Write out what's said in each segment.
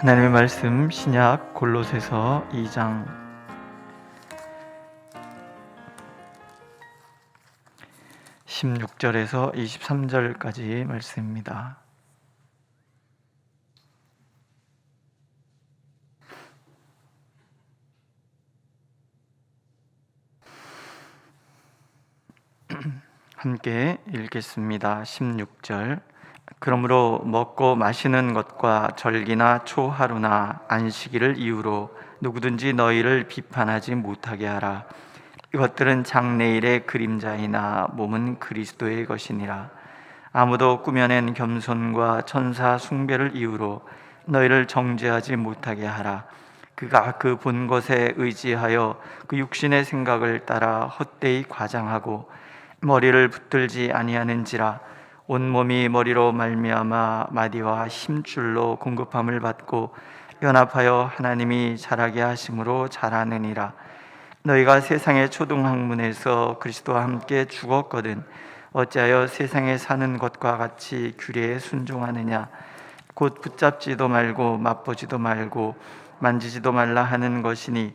하나님의 말씀 신약 골로새서 2장 16절에서 23절까지 말씀입니다. 함께 읽겠습니다. 16절. 그러므로 먹고 마시는 것과 절기나 초하루나 안식일을 이유로 누구든지 너희를 비판하지 못하게 하라. 이것들은 장래일의 그림자이나 몸은 그리스도의 것이니라. 아무도 꾸며낸 겸손과 천사 숭배를 이유로 너희를 정죄하지 못하게 하라. 그가 그 본 것에 의지하여 그 육신의 생각을 따라 헛되이 과장하고 머리를 붙들지 아니하는지라. 온몸이 머리로 말미암아 마디와 힘줄로 공급함을 받고 연합하여 하나님이 자라게 하심으로 자라느니라. 너희가 세상의 초등학문에서 그리스도와 함께 죽었거든 어찌하여 세상에 사는 것과 같이 규례에 순종하느냐. 곧 붙잡지도 말고 맛보지도 말고 만지지도 말라 하는 것이니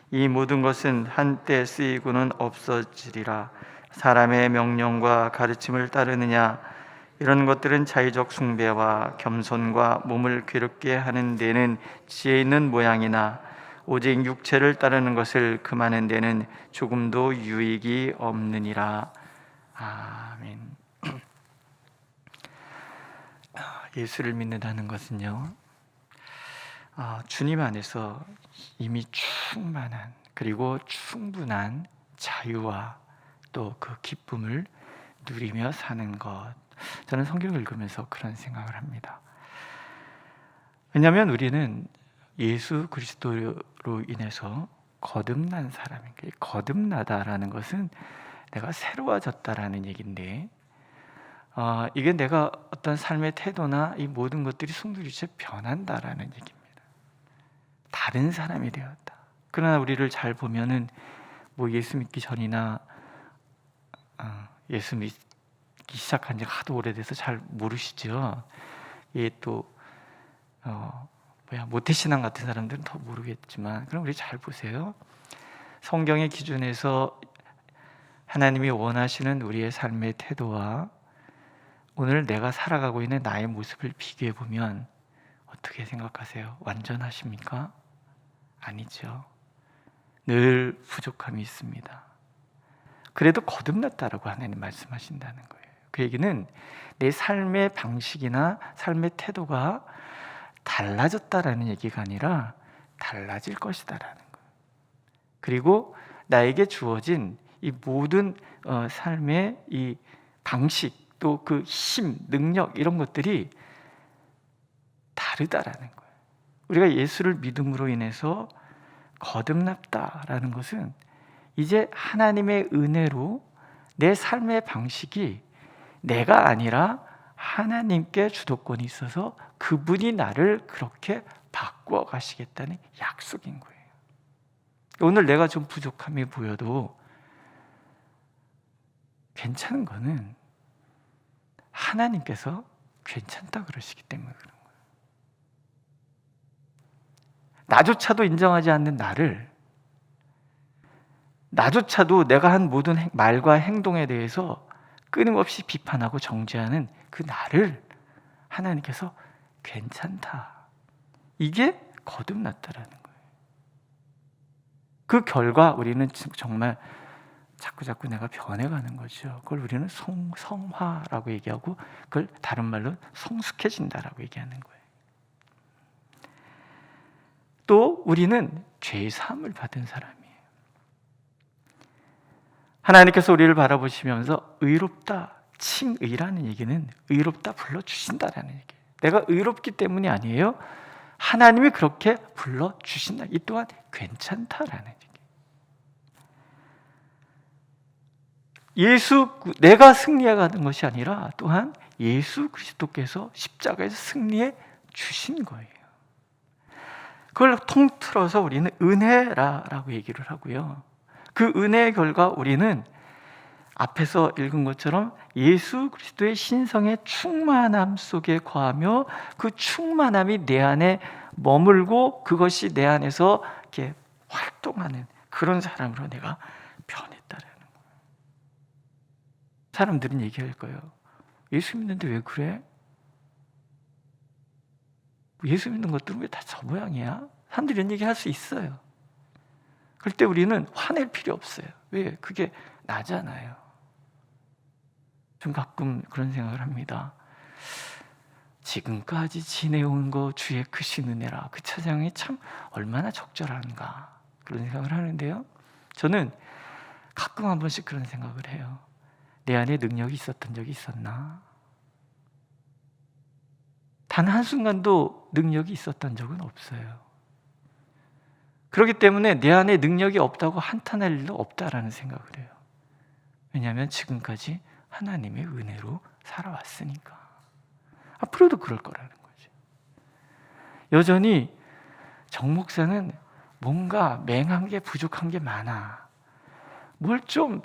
이 모든 것은 한때 쓰이고는 없어지리라. 사람의 명령과 가르침을 따르느냐. 이런 것들은 자의적 숭배와 겸손과 몸을 괴롭게 하는 데는 지혜 있는 모양이나 오직 육체를 따르는 것을 금하는 데는 조금도 유익이 없느니라. 아멘. 예수를 믿는다는 것은요, 주님 안에서 이미 충만한 그리고 충분한 자유와 또 그 기쁨을 누리며 사는 것. 저는 성경을 읽으면서 그런 생각을 합니다. 왜냐하면 우리는 예수 그리스도로 인해서 거듭난 사람인 거예요. 거듭나다라는 것은 내가 새로워졌다라는 얘기인데, 이게 내가 어떤 삶의 태도나 이 모든 것들이 송두리째 변한다라는 얘기입니다. 다른 사람이 되었다. 그러나 우리를 잘 보면은 예수 믿기 전이나 예수 믿기 시작한 지 하도 오래돼서 잘 모르시죠. 또 모태신앙 같은 사람들은 더 모르겠지만, 그럼 우리 잘 보세요. 성경의 기준에서 하나님이 원하시는 우리의 삶의 태도와 오늘 내가 살아가고 있는 나의 모습을 비교해 보면 어떻게 생각하세요? 완전하십니까? 아니죠. 늘 부족함이 있습니다. 그래도 거듭났다라고 하나님 말씀하신다는 거예요. 그 얘기는 내 삶의 방식이나 삶의 태도가 달라졌다라는 얘기가 아니라 달라질 것이다라는 거예요. 그리고 나에게 주어진 이 모든 삶의 이 방식, 또 그 힘, 능력 이런 것들이 다르다라는 거예요. 우리가 예수를 믿음으로 인해서 거듭났다라는 것은 이제 하나님의 은혜로 내 삶의 방식이 내가 아니라 하나님께 주도권이 있어서 그분이 나를 그렇게 바꾸어 가시겠다는 약속인 거예요. 오늘 내가 좀 부족함이 보여도 괜찮은 거는 하나님께서 괜찮다 그러시기 때문에 그런 거예요. 나조차도 인정하지 않는 나조차도 내가 한 모든 말과 행동에 대해서 끊임없이 비판하고 정죄하는 그 나를 하나님께서 괜찮다. 이게 거듭났다라는 거예요. 그 결과 우리는 정말 자꾸 내가 변해가는 거죠. 그걸 우리는 성화라고 얘기하고, 그걸 다른 말로 성숙해진다라고 얘기하는 거예요. 또 우리는 죄 사함을 받은 사람이에요. 하나님께서 우리를 바라보시면서 의롭다, 칭의라는 얘기는 의롭다 불러주신다라는 얘기예요. 내가 의롭기 때문이 아니에요. 하나님이 그렇게 불러주신다. 이 또한 괜찮다라는 얘기예요. 내가 승리해가는 것이 아니라 또한 예수 그리스도께서 십자가에서 승리해 주신 거예요. 그걸 통틀어서 우리는 은혜라고 얘기를 하고요. 그 은혜의 결과 우리는 앞에서 읽은 것처럼 예수 그리스도의 신성의 충만함 속에 거하며 그 충만함이 내 안에 머물고 그것이 내 안에서 이렇게 활동하는 그런 사람으로 내가 변했다라는 거예요. 사람들은 얘기할 거예요. 예수 믿는데 왜 그래? 예수 믿는 것들은 왜 다 저 모양이야? 사람들이 이런 얘기 할 수 있어요. 그럴 때 우리는 화낼 필요 없어요. 왜? 그게 나잖아요. 좀 가끔 그런 생각을 합니다. 지금까지 지내온 거 주의 크신 은혜라. 그 찬양이 참 얼마나 적절한가 그런 생각을 하는데요. 저는 가끔 한 번씩 그런 생각을 해요. 내 안에 능력이 있었던 적이 있었나? 단 한순간도 능력이 있었던 적은 없어요. 그렇기 때문에 내 안에 능력이 없다고 한탄할 일도 없다라는 생각을 해요. 왜냐하면 지금까지 하나님의 은혜로 살아왔으니까. 앞으로도 그럴 거라는 거죠. 여전히 정 목사는 뭔가 맹한 게 부족한 게 많아. 뭘 좀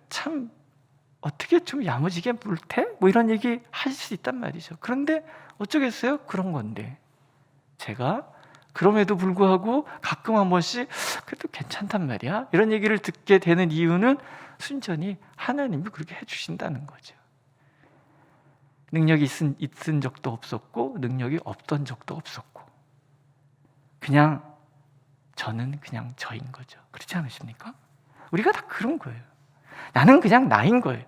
참 어떻게 좀 야무지게 물태? 뭐 이런 얘기 하실 수 있단 말이죠. 그런데 어쩌겠어요? 그런 건데 제가 그럼에도 불구하고 가끔 한 번씩 그래도 괜찮단 말이야 이런 얘기를 듣게 되는 이유는 순전히 하나님이 그렇게 해주신다는 거죠. 능력이 있은 적도 없었고 능력이 없던 적도 없었고 그냥 저는 그냥 저인 거죠. 그렇지 않으십니까? 우리가 다 그런 거예요. 나는 그냥 나인 거예요.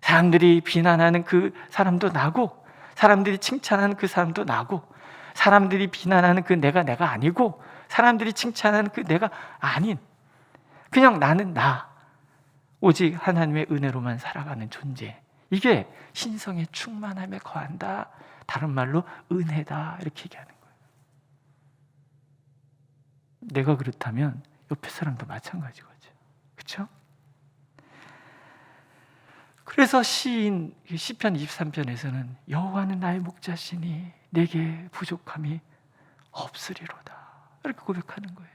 사람들이 비난하는 그 사람도 나고 사람들이 칭찬하는 그 사람도 나고 사람들이 비난하는 그 내가 아니고 사람들이 칭찬하는 그 내가 아닌 그냥 나는 나 오직 하나님의 은혜로만 살아가는 존재. 이게 신성의 충만함에 거한다. 다른 말로 은혜다 이렇게 얘기하는 거예요. 내가 그렇다면 옆에 사람도 마찬가지거죠. 그렇죠? 그래서 시편 23편에서는 여호와는 나의 목자시니 내게 부족함이 없으리로다 이렇게 고백하는 거예요.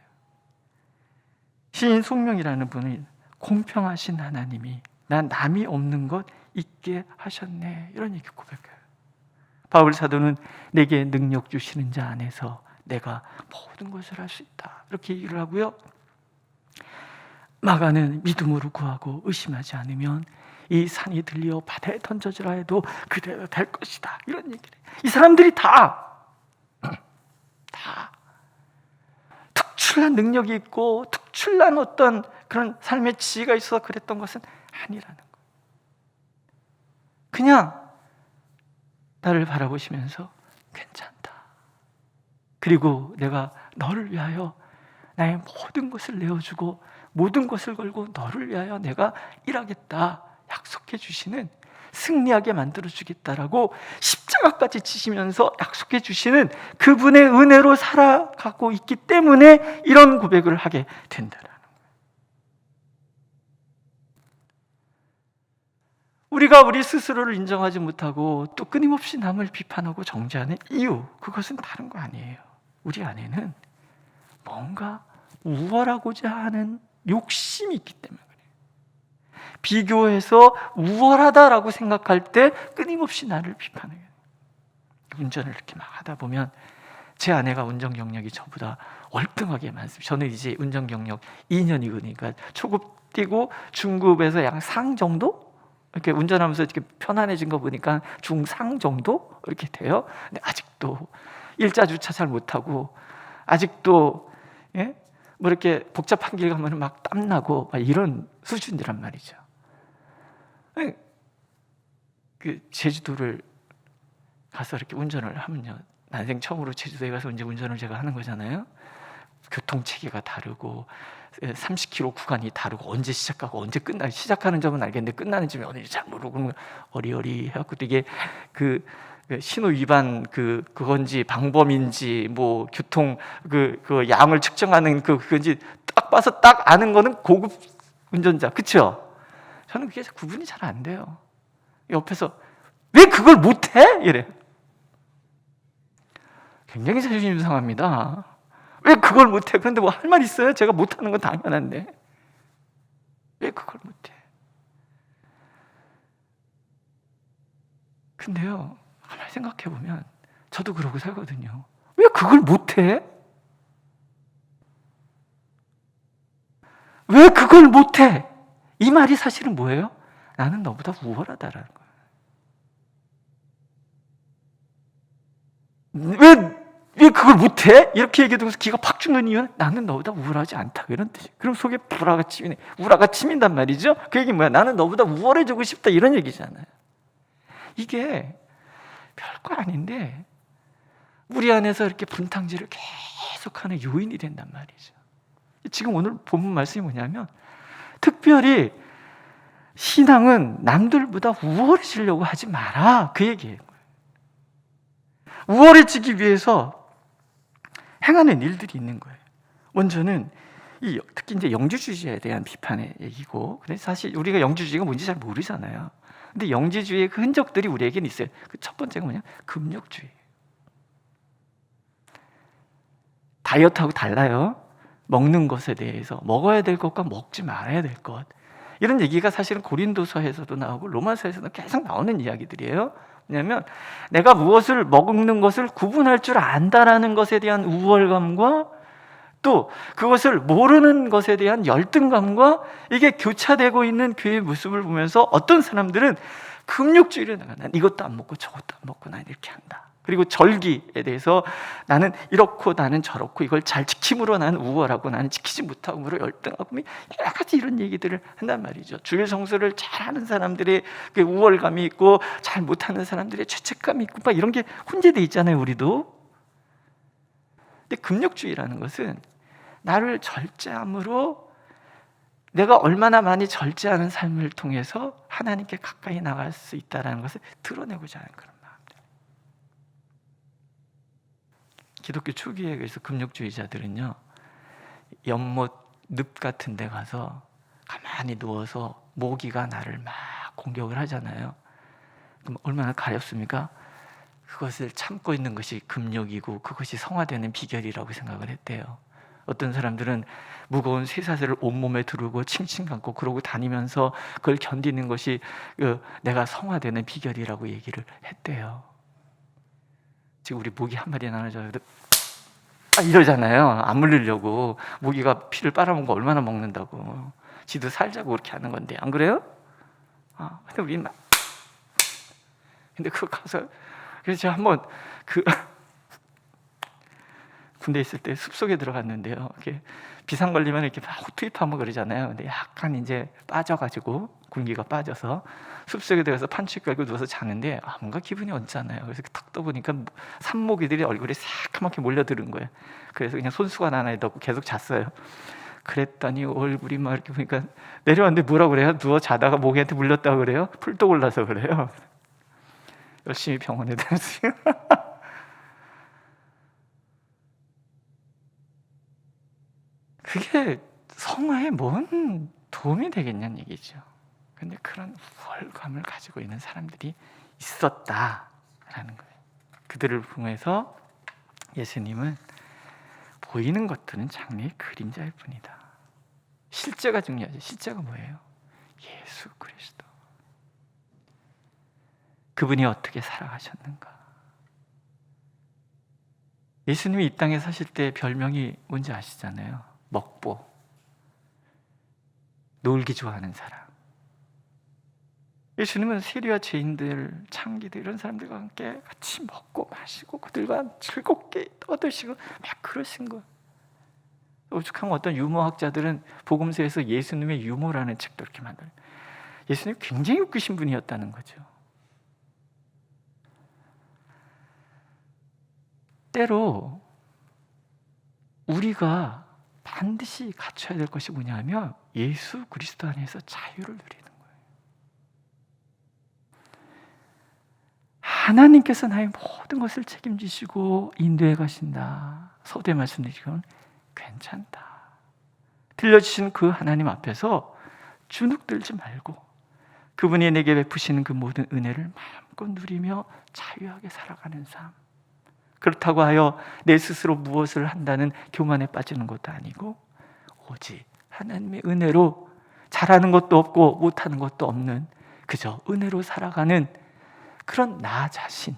시인 송명이라는 분은 공평하신 하나님이 난 남이 없는 것 있게 하셨네 이런 얘기 고백해요. 바울 사도는 내게 능력 주시는 자 안에서 내가 모든 것을 할 수 있다 이렇게 얘기를 하고요. 마가는 믿음으로 구하고 의심하지 않으면 이 산이 들려 바다에 던져지라 해도 그대로 될 것이다 이런 얘기를 해요. 이 사람들이 다 특출난 능력이 있고 특출난 어떤 그런 삶의 지혜가 있어서 그랬던 것은 아니라는 거예요. 그냥 나를 바라보시면서 괜찮다. 그리고 내가 너를 위하여 나의 모든 것을 내어주고 모든 것을 걸고 너를 위하여 내가 일하겠다 약속해 주시는 승리하게 만들어주겠다라고 십자가까지 지시면서 약속해 주시는 그분의 은혜로 살아가고 있기 때문에 이런 고백을 하게 된다라는 거예요. 우리가 우리 스스로를 인정하지 못하고 또 끊임없이 남을 비판하고 정죄하는 이유, 그것은 다른 거 아니에요. 우리 안에는 뭔가 우월하고자 하는 욕심이 있기 때문에 그래요. 비교해서 우월하다라고 생각할 때 끊임없이 나를 비판해요. 운전을 이렇게 막 하다 보면 제 아내가 운전 경력이 저보다 월등하게 많습니다. 저는 이제 운전 경력 2년이니까 초급 뛰고 중급에서 약 상 정도? 이렇게 운전하면서 이렇게 편안해진 거 보니까 중상 정도? 이렇게 돼요. 근데 아직도 일자 주차 잘 못하고 아직도 뭐 이렇게 복잡한 길 가면 막 땀나고 막 이런 수준이란 말이죠. 그 제주도를 가서 이렇게 운전을 하면요, 난생 처음으로 제주도에 가서 이제 운전을 제가 하는 거잖아요. 교통 체계가 다르고 30km 구간이 다르고 언제 시작하고 언제 끝나 시작하는 점은 알겠는데 끝나는 점이 어딘지 잘 모르고 어리어리 해갖고 이게 그 신호 위반 그건지 방범인지 뭐 교통 그 양을 측정하는 그건지 딱 봐서 딱 아는 거는 고급 운전자, 그렇죠? 저는 그게 구분이 잘 안 돼요. 옆에서 왜 그걸 못해? 이래. 굉장히 자존심 상합니다. 왜 그걸 못해? 그런데 뭐 할 말 있어요? 제가 못하는 건 당연한데 왜 그걸 못해? 근데요, 가만히 생각해보면 저도 그러고 살거든요. 왜 그걸 못해? 왜 그걸 못해? 이 말이 사실은 뭐예요? 나는 너보다 우월하다라는 거예요. 왜 그걸 못해? 이렇게 얘기하면서 기가 팍 죽는 이유는 나는 너보다 우월하지 않다, 이런 뜻이에요. 그럼 속에 우라가 치민단 말이죠. 그 얘기는 뭐야? 나는 너보다 우월해지고 싶다, 이런 얘기잖아요. 이게 별거 아닌데 우리 안에서 이렇게 분탕질을 계속하는 요인이 된단 말이죠. 지금 오늘 본문 말씀이 뭐냐면, 특별히 신앙은 남들보다 우월해지려고 하지 마라, 그 얘기예요. 우월해지기 위해서 행하는 일들이 있는 거예요. 먼저는 특히 이제 영지주의에 대한 비판의 얘기고, 그래서 사실 우리가 영지주의가 뭔지 잘 모르잖아요. 근데 영지주의의 그 흔적들이 우리에게는 있어요. 그 첫 번째가 뭐냐? 금욕주의. 다이어트하고 달라요. 먹는 것에 대해서 먹어야 될 것과 먹지 말아야 될 것, 이런 얘기가 사실은 고린도서에서도 나오고 로마서에서도 계속 나오는 이야기들이에요. 왜냐하면 내가 무엇을 먹는 것을 구분할 줄 안다라는 것에 대한 우월감과 또 그것을 모르는 것에 대한 열등감과 이게 교차되고 있는 교회의 모습을 보면서 어떤 사람들은 금욕주의를 나가, 난 이것도 안 먹고 저것도 안 먹고 난 이렇게 한다. 그리고 절기에 대해서 나는 이렇고 나는 저렇고, 이걸 잘 지킴으로 나는 우월하고 나는 지키지 못함으로 열등하고, 여러 가지 이런 얘기들을 한단 말이죠. 주일 성수를 잘하는 사람들의 그 우월감이 있고 잘 못하는 사람들의 죄책감이 있고 막 이런 게 혼재돼 있잖아요, 우리도. 근데 금욕주의라는 것은 나를 절제함으로 내가 얼마나 많이 절제하는 삶을 통해서 하나님께 가까이 나갈 수 있다는 것을 드러내고자 하는 그런 마음들. 기독교 초기에 그래서 금욕주의자들은요, 연못 늪 같은 데 가서 가만히 누워서 모기가 나를 막 공격을 하잖아요. 그럼 얼마나 가렵습니까? 그것을 참고 있는 것이 금욕이고 그것이 성화되는 비결이라고 생각을 했대요. 어떤 사람들은 무거운 쇠사슬을 온몸에 두르고 칭칭 감고 그러고 다니면서 그걸 견디는 것이 내가 성화되는 비결이라고 얘기를 했대요. 지금 우리 모기 한 마리 나눠줘요. 이러잖아요. 안 물리려고. 모기가 피를 빨아먹은 거 얼마나 먹는다고. 지도 살자고 그렇게 하는 건데, 안 그래요? 근데 우리는 근데 그거 가서, 그래서 제가 한번 군대 있을 때 숲속에 들어갔는데요. 이렇게 비상 걸리면 이렇게 막 투입하면 그러잖아요. 근데 약간 이제 빠져가지고 군기가 빠져서 숲속에 들어가서 판치 깔고 누워서 자는데 뭔가 기분이 언짢아요. 그래서 탁 떠보니까 산모기들이 얼굴에 새카맣게 몰려드는 거예요. 그래서 그냥 손수건 하나에 넣고 계속 잤어요. 그랬더니 얼굴이 막 이렇게 보니까 내려왔는데 뭐라고 그래요? 누워 자다가 모기한테 물렸다고 그래요? 풀떡 올라서 그래요. 열심히 병원에 다녔어요. 그게 성화에 뭔 도움이 되겠냐는 얘기죠. 근데 그런 우월감을 가지고 있는 사람들이 있었다라는 거예요. 그들을 통해서 예수님은 보이는 것들은 장래의 그림자일 뿐이다. 실제가 중요하죠. 실제가 뭐예요? 예수 그리스도. 그분이 어떻게 살아가셨는가. 예수님이 이 땅에 사실 때 별명이 뭔지 아시잖아요. 먹보, 놀기 좋아하는 사람. 예수님은 세리와 죄인들, 창기들 이런 사람들과 함께 같이 먹고 마시고 그들과 즐겁게 떠드시고 막 그러신 거예요. 오죽하면 어떤 유머학자들은 복음서에서 예수님의 유머라는 책도 이렇게 만들어요. 예수님 굉장히 웃기신 분이었다는 거죠. 때로 우리가 반드시 갖춰야 될 것이 뭐냐면 예수 그리스도 안에서 자유를 누리는 거예요. 하나님께서 나의 모든 것을 책임지시고 인도해 가신다. 서두에 말씀드리건 괜찮다. 들려주신 그 하나님 앞에서 주눅들지 말고 그분이 내게 베푸시는 그 모든 은혜를 마음껏 누리며 자유하게 살아가는 삶. 그렇다고 하여 내 스스로 무엇을 한다는 교만에 빠지는 것도 아니고 오직 하나님의 은혜로 잘하는 것도 없고 못하는 것도 없는 그저 은혜로 살아가는 그런 나 자신,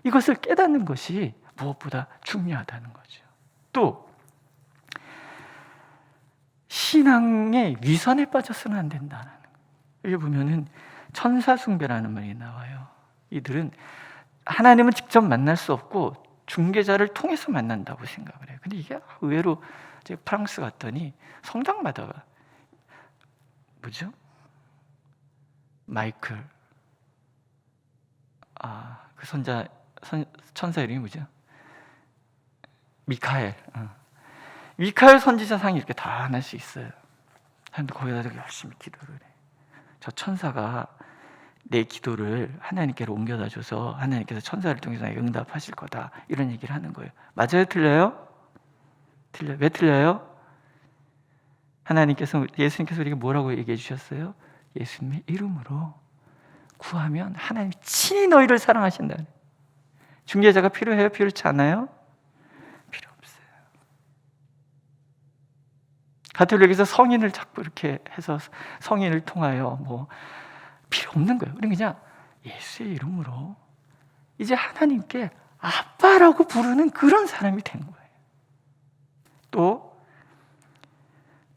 이것을 깨닫는 것이 무엇보다 중요하다는 거죠. 또 신앙의 위선에 빠져서는 안 된다는 거예요. 여기 보면은 천사 숭배라는 말이 나와요. 이들은 하나님은 직접 만날 수 없고 중개자를 통해서 만난다고 생각을 해요. 근데 이게 의외로 제가 프랑스 갔더니 성당마다 뭐죠? 마이클 그 천사 이름이 뭐죠? 미카엘. 미카엘 선지자상이 이렇게 다 하나씩 있어요. 사람들 거기다 열심히 기도를 해. 저 천사가 내 기도를 하나님께로 옮겨다 줘서 하나님께서 천사를 통해서 응답하실 거다, 이런 얘기를 하는 거예요. 맞아요? 틀려요? 틀려요. 왜 틀려요? 예수님께서 우리에게 뭐라고 얘기해 주셨어요? 예수님의 이름으로 구하면 하나님이 친히 너희를 사랑하신다. 중개자가 필요해요? 필요치 않아요? 필요 없어요. 가톨릭에서 성인을 자꾸 이렇게 해서 성인을 통하여 뭐 필요 없는 거예요. 우리는 그냥 예수의 이름으로 이제 하나님께 아빠라고 부르는 그런 사람이 된 거예요. 또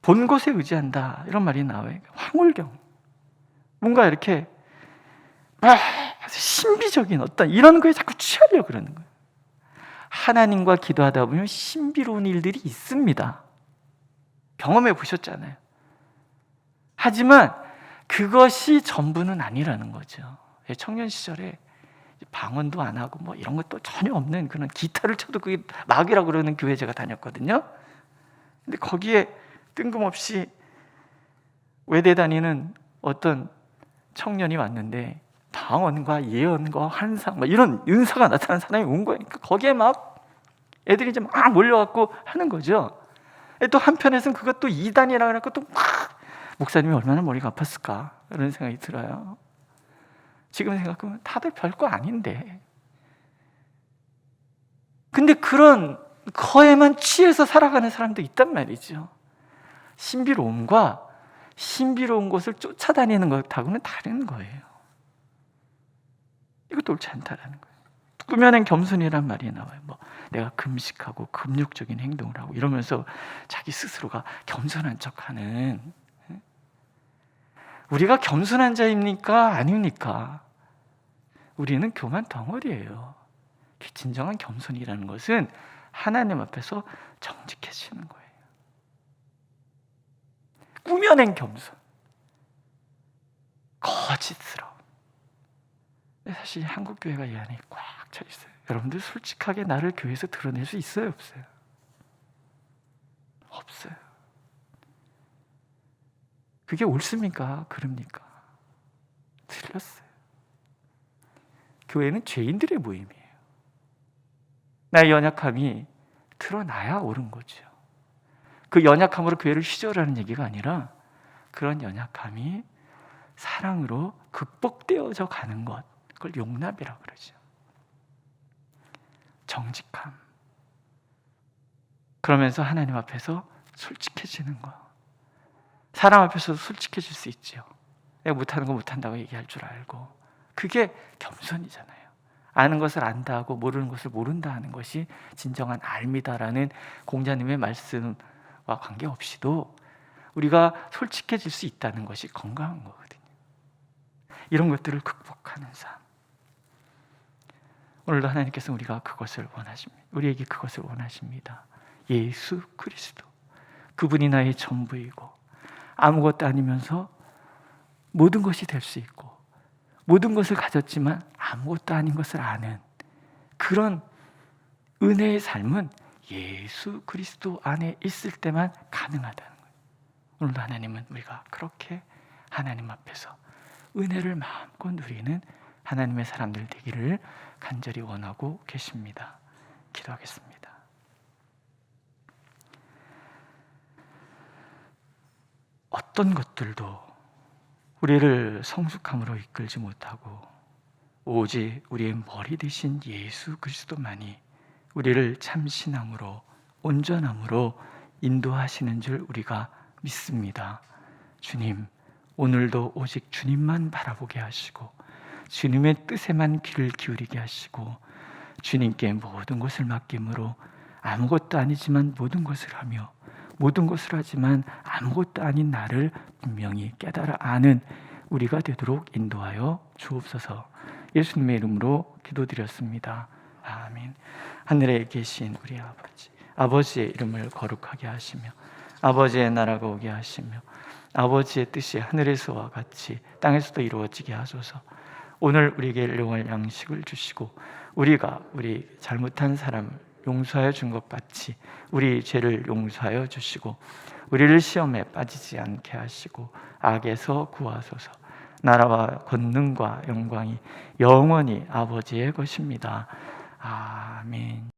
본 곳에 의지한다, 이런 말이 나와요. 황홀경, 뭔가 이렇게 신비적인 어떤 이런 거에 자꾸 취하려고 그러는 거예요. 하나님과 기도하다 보면 신비로운 일들이 있습니다. 경험해 보셨잖아요. 하지만 그것이 전부는 아니라는 거죠. 청년 시절에 방언도 안 하고 뭐 이런 것도 전혀 없는, 그런 기타를 쳐도 그게 막이라고 그러는 교회 제가 다녔거든요. 근데 거기에 뜬금없이 외대 다니는 어떤 청년이 왔는데 방언과 예언과 환상 막 이런 은사가 나타난 사람이 온 거예요. 그러니까 거기에 막 애들이 이제 막 몰려갖고 하는 거죠. 또 한편에서는 그것도 이단이라 그래갖고 또 막 목사님이 얼마나 머리가 아팠을까, 이런 생각이 들어요. 지금 생각하면 다들 별거 아닌데, 근데 그런 거에만 취해서 살아가는 사람도 있단 말이죠. 신비로움과 신비로운 것을 쫓아다니는 것하고는 다른 거예요. 이것도 옳지 않다라는 거예요. 꾸며낸 겸손이란 말이 나와요. 뭐 내가 금식하고 금욕적인 행동을 하고 이러면서 자기 스스로가 겸손한 척하는, 우리가 겸손한 자입니까? 아닙니까? 우리는 교만 덩어리예요. 진정한 겸손이라는 것은 하나님 앞에서 정직해지는 거예요. 꾸며낸 겸손, 거짓스러움. 사실 한국 교회가 이 안에 꽉 차 있어요. 여러분들 솔직하게 나를 교회에서 드러낼 수 있어요, 없어요? 없어요. 그게 옳습니까? 그럽니까? 틀렸어요. 교회는 죄인들의 모임이에요. 나의 연약함이 드러나야 옳은 거죠. 그 연약함으로 교회를 휘저으라는 얘기가 아니라 그런 연약함이 사랑으로 극복되어져 가는 것, 그걸 용납이라고 그러죠. 정직함. 그러면서 하나님 앞에서 솔직해지는 거. 사람 앞에서도 솔직해질 수 있죠. 내가 못하는 거 못한다고 얘기할 줄 알고. 그게 겸손이잖아요. 아는 것을 안다 하고 모르는 것을 모른다 하는 것이 진정한 알미다라는 공자님의 말씀과 관계없이도 우리가 솔직해질 수 있다는 것이 건강한 거거든요. 이런 것들을 극복하는 삶. 오늘도 하나님께서 우리가 그것을 원하십니다. 우리에게 그것을 원하십니다. 예수 그리스도, 그분이 나의 전부이고 아무것도 아니면서 모든 것이 될 수 있고 모든 것을 가졌지만 아무것도 아닌 것을 아는 그런 은혜의 삶은 예수 그리스도 안에 있을 때만 가능하다는 거예요. 오늘도 하나님은 우리가 그렇게 하나님 앞에서 은혜를 마음껏 누리는 하나님의 사람들 되기를 간절히 원하고 계십니다. 기도하겠습니다. 어떤 것들도 우리를 성숙함으로 이끌지 못하고 오직 우리의 머리 되신 예수 그리스도만이 우리를 참 신앙으로 온전함으로 인도하시는 줄 우리가 믿습니다. 주님, 오늘도 오직 주님만 바라보게 하시고 주님의 뜻에만 귀를 기울이게 하시고 주님께 모든 것을 맡김으로 아무것도 아니지만 모든 것을 하며 모든 것을 하지만 아무것도 아닌 나를 분명히 깨달아 아는 우리가 되도록 인도하여 주옵소서. 예수님의 이름으로 기도드렸습니다. 아멘. 하늘에 계신 우리 아버지의 이름을 거룩하게 하시며 아버지의 나라가 오게 하시며 아버지의 뜻이 하늘에서와 같이 땅에서도 이루어지게 하소서. 오늘 우리에게 일용할 양식을 주시고 우리가 우리 잘못한 사람을 용서하여 준 것 같이 우리 죄를 용서하여 주시고 우리를 시험에 빠지지 않게 하시고 악에서 구하소서. 나라와 권능과 영광이 영원히 아버지의 것입니다. 아멘.